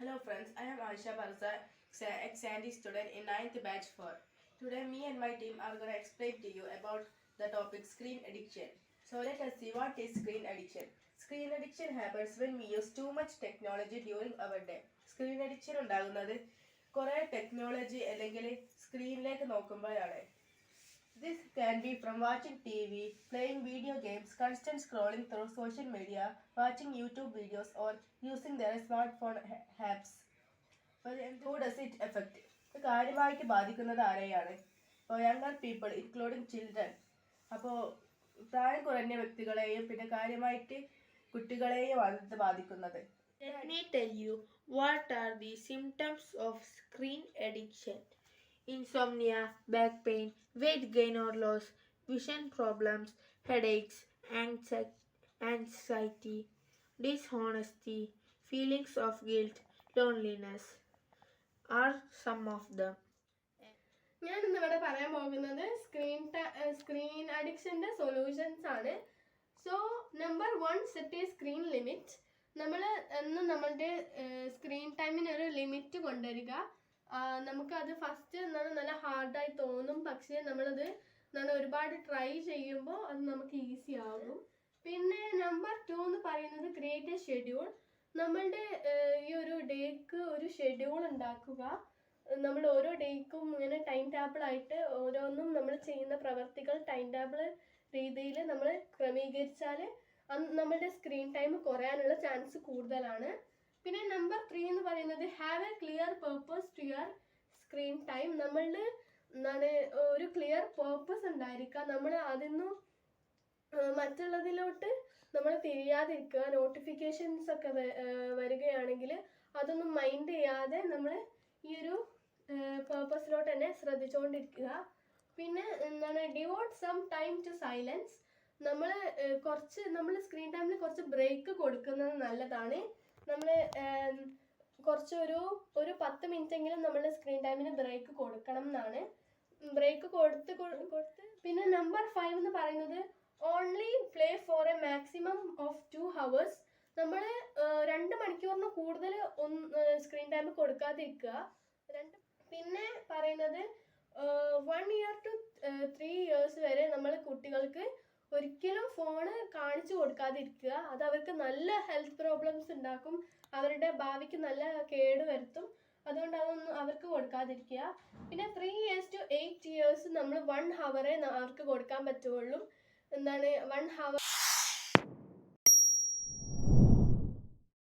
Hello friends, I am Aisha Barza, XandY student in 9th batch 4. Today me and my team are going to explain to you about the topic screen addiction. So let us see what is screen addiction. Screen addiction happens when we use too much technology during our day. Screen addiction ഉണ്ടാകുന്നത് കുറേ technology അല്ലെങ്കിൽ സ്ക്രീനിലേക്ക് നോക്കുമ്പോഴാണ്. This can be from watching TV, playing video games, constant scrolling through social media, watching YouTube videos or using their smartphone apps. Who does it affect? ഇത് കാര്യമായിട്ട് ബാധിക്കുന്നത് ആരെയാണ്? younger people including children. അപ്പോൾ പ്രായം കുറഞ്ഞ വ്യക്തികളെയും പിന്നെ കാര്യമായിട്ട് കുട്ടികളെയുമാണ് ഇത് ബാധിക്കുന്നത്. Let me tell you what are the symptoms of screen addiction. Insomnia, back pain, weight gain or loss, vision problems, headaches, anxiety, dishonesty, feelings of guilt, loneliness are some of them. ഞാൻ ഇന്നിവിടെ പറയാൻ പോകുന്നത് screen അഡിക്ഷൻ്റെ solutions ആണ്. So number 1, set A screen limit. നമ്മൾ എന്നും നമ്മളുടെ screen ടൈമിന് ഒരു ലിമിറ്റ് കൊണ്ടുവരിക. നമുക്കത് ഫസ്റ്റ് എന്താണ് നല്ല ഹാർഡായി തോന്നും, പക്ഷേ നമ്മളത് എന്താണ് ഒരുപാട് ട്രൈ ചെയ്യുമ്പോൾ അത് നമുക്ക് ഈസി ആകും. പിന്നെ നമ്പർ 2 എന്ന് പറയുന്നത് ക്രിയേറ്റ് എ ഷെഡ്യൂൾ. നമ്മളുടെ ഈ ഒരു ഡേക്ക് ഒരു ഷെഡ്യൂൾ ഉണ്ടാക്കുക. നമ്മൾ ഓരോ ഡേക്കും ഇങ്ങനെ ടൈം ടേബിളായിട്ട് ഓരോന്നും നമ്മൾ ചെയ്യുന്ന പ്രവർത്തികൾ ടൈം ടേബിൾ രീതിയിൽ നമ്മൾ ക്രമീകരിച്ചാൽ നമ്മളുടെ സ്ക്രീൻ ടൈം കുറയാനുള്ള ചാൻസ് കൂടുതലാണ്. പിന്നെ നമ്പർ 3 എന്ന് പറയുന്നത് have a clear purpose to your screen time. നമ്മളുടെ എന്താണ് ഒരു ക്ലിയർ പേർപ്പസ് ഉണ്ടായിരിക്കുക. നമ്മൾ അതിന്നും മറ്റുള്ളതിലോട്ട് നമ്മൾ തിരിയാതിരിക്കുക. നോട്ടിഫിക്കേഷൻസ് ഒക്കെ വരികയാണെങ്കിൽ അതൊന്നും മൈൻഡ് ചെയ്യാതെ നമ്മൾ ഈ ഒരു പേർപ്പസിലോട്ട് തന്നെ ശ്രദ്ധിച്ചുകൊണ്ടിരിക്കുക. പിന്നെ എന്താണ് devote some time to silence. നമ്മൾ സ്ക്രീൻ ടൈമിൽ കുറച്ച് ബ്രേക്ക് കൊടുക്കുന്നത് നല്ലതാണ്. നമ്മൾ കുറച്ച് ഒരു 10 മിനിറ്റെങ്കിലും നമ്മൾ സ്ക്രീൻ ടൈമിന് ബ്രേക്ക് കൊടുക്കണം എന്നാണ്. ബ്രേക്ക് കൊടുത്ത് പിന്നെ നമ്പർ 5 എന്ന് പറയുന്നത് only play for A maximum of 2 hours. നമ്മൾ 2 മണിക്കൂറിന് കൂടുതൽ സ്ക്രീൻ ടൈം കൊടുക്കാതിരിക്കുക. പിന്നെ പറയുന്നത് 1 year to 3 years വരെ നമ്മൾ കുട്ടികൾക്ക് ഒരിക്കലും ഫോണ് കാണിച്ചു കൊടുക്കാതിരിക്കുക. അത് അവർക്ക് നല്ല ഹെൽത്ത് പ്രോബ്ലംസ് ഉണ്ടാക്കും, അവരുടെ ഭാവിക്ക് നല്ല കേട് വരുത്തും. അതുകൊണ്ട് അതൊന്നും അവർക്ക് കൊടുക്കാതിരിക്കുക. പിന്നെ 3 years to 8 years നമ്മൾ 1 hour അവർക്ക് കൊടുക്കാൻ പറ്റുള്ളൂ. എന്താണ് 1 hour